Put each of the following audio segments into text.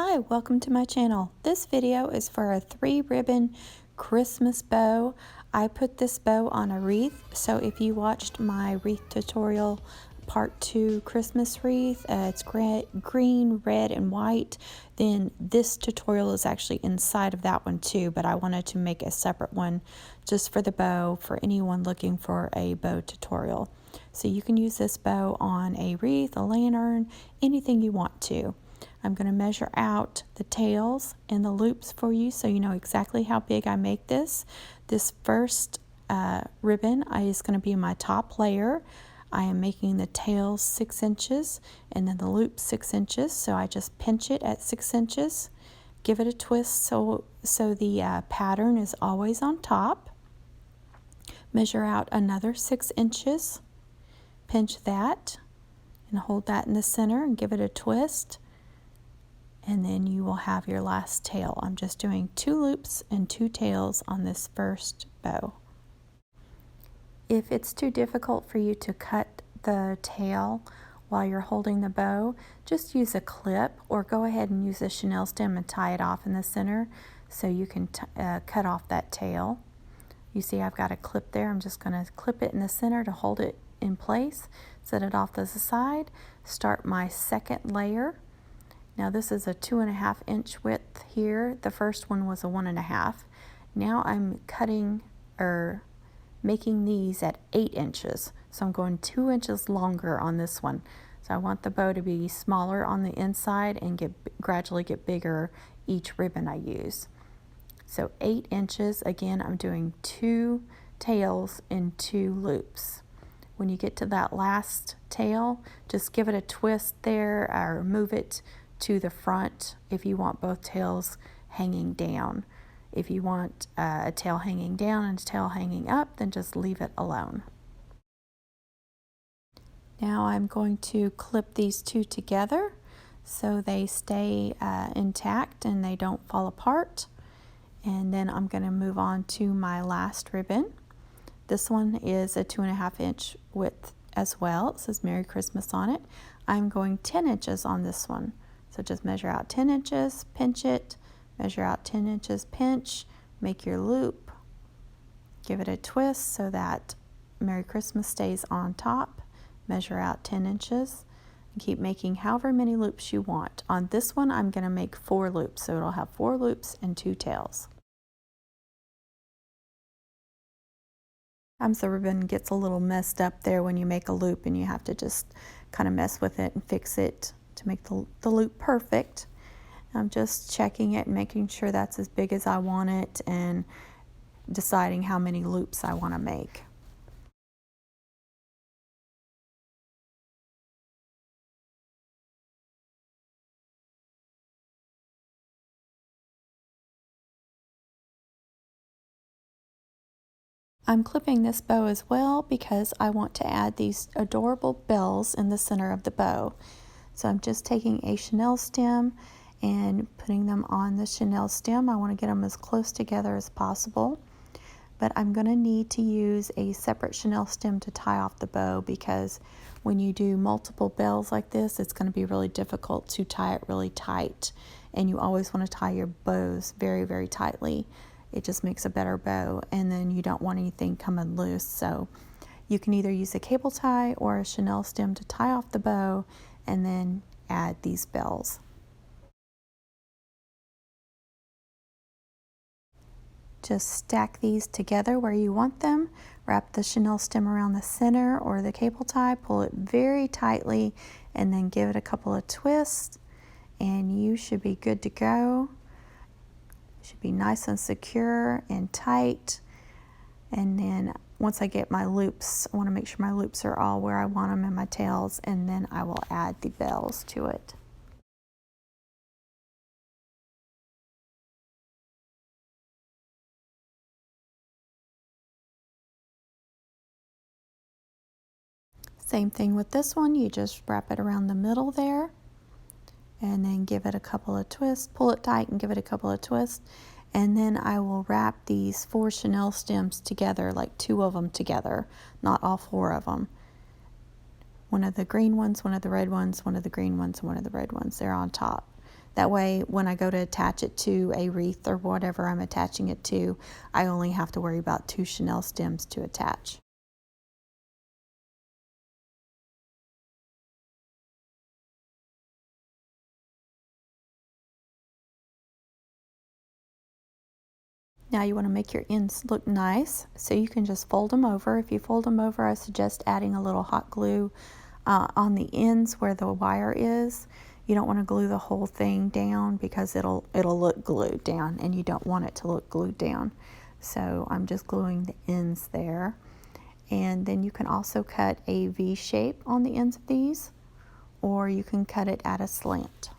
Hi, welcome to my channel. This video is for a 3-ribbon Christmas bow. I put this bow on a wreath, so if you watched my wreath tutorial part 2 Christmas wreath, it's green, red, and white, then this tutorial is actually inside of that one too, but I wanted to make a separate one just for the bow for anyone looking for a bow tutorial. So you can use this bow on a wreath, a lantern, anything you want to. I'm going to measure out the tails and the loops for you so you know exactly how big I make this. This first ribbon is going to be my top layer. I am making the tails 6 inches and then the loop 6 inches, so I just pinch it at 6 inches. Give it a twist so the pattern is always on top. Measure out another 6 inches. Pinch that and hold that in the center and give it a twist. And then you will have your last tail. I'm just doing 2 loops and 2 tails on this first bow. If it's too difficult for you to cut the tail while you're holding the bow, just use a clip or go ahead and use a chenille stem and tie it off in the center so you can cut off that tail. You see I've got a clip there. I'm just going to clip it in the center to hold it in place, set it off to the side, start my second layer. Now this is a 2.5 inch width here. The first one was a 1.5. Now I'm cutting or making these at 8 inches. So I'm going 2 inches longer on this one. So I want the bow to be smaller on the inside and gradually get bigger each ribbon I use. So 8 inches, again, I'm doing 2 tails and 2 loops. When you get to that last tail, just give it a twist there or move it to the front if you want both tails hanging down. If you want a tail hanging down and a tail hanging up, then just leave it alone. Now I'm going to clip these two together so they stay intact and they don't fall apart. And then I'm going to move on to my last ribbon. This one is a 2.5 inch width as well. It says Merry Christmas on it. I'm going 10 inches on this one. So just measure out 10 inches, pinch it, measure out 10 inches, pinch, make your loop, give it a twist so that Merry Christmas stays on top, measure out 10 inches, and keep making however many loops you want. On this one, I'm going to make 4 loops, so it'll have 4 loops and 2 tails. Sometimes the ribbon gets a little messed up there when you make a loop and you have to just kind of mess with it and fix it to make the loop perfect. I'm just checking it and making sure that's as big as I want it and deciding how many loops I want to make. I'm clipping this bow as well because I want to add these adorable bells in the center of the bow. So I'm just taking a chenille stem and putting them on the chenille stem. I want to get them as close together as possible. But I'm going to need to use a separate chenille stem to tie off the bow because when you do multiple bells like this, it's going to be really difficult to tie it really tight. And you always want to tie your bows very, very tightly. It just makes a better bow, and then you don't want anything coming loose. So you can either use a cable tie or a chenille stem to tie off the bow and then add these bells. Just stack these together where you want them. Wrap the chenille stem around the center or the cable tie, pull it very tightly, and then give it a couple of twists, and you should be good to go. Should be nice and secure and tight. And then once I get my loops, I want to make sure my loops are all where I want them in my tails, and then I will add the bells to it. Same thing with this one, you just wrap it around the middle there and then give it a couple of twists, pull it tight and give it a couple of twists. And then I will wrap these 4 chenille stems together, like 2 of them together, not all 4 of them. One of the green ones, one of the red ones, one of the green ones, and one of the red ones. They're on top. That way, when I go to attach it to a wreath or whatever I'm attaching it to, I only have to worry about 2 chenille stems to attach. Now you want to make your ends look nice, so you can just fold them over. If you fold them over, I suggest adding a little hot glue on the ends where the wire is. You don't want to glue the whole thing down because it'll look glued down, and you don't want it to look glued down. So I'm just gluing the ends there. And then you can also cut a V shape on the ends of these, or you can cut it at a slant.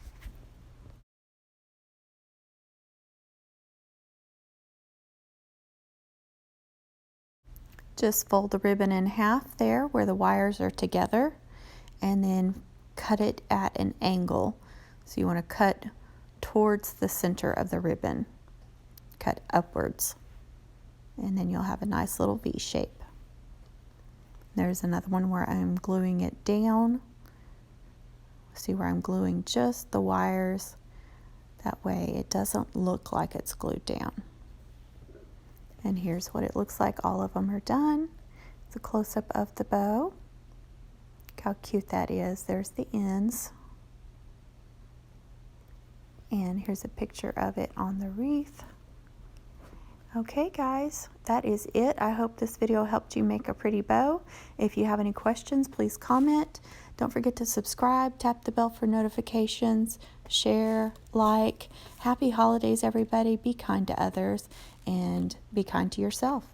Just fold the ribbon in half there where the wires are together, and then cut it at an angle. So you want to cut towards the center of the ribbon, cut upwards, and then you'll have a nice little V shape. There's another one where I'm gluing it down. See where I'm gluing just the wires. That way it doesn't look like it's glued down. And here's what it looks like. All of them are done. It's a close-up of the bow. Look how cute that is. There's the ends. And here's a picture of it on the wreath. Okay guys, that is it. I hope this video helped you make a pretty bow. If you have any questions, please comment. Don't forget to subscribe, tap the bell for notifications, share, like. Happy holidays, everybody. Be kind to others and be kind to yourself.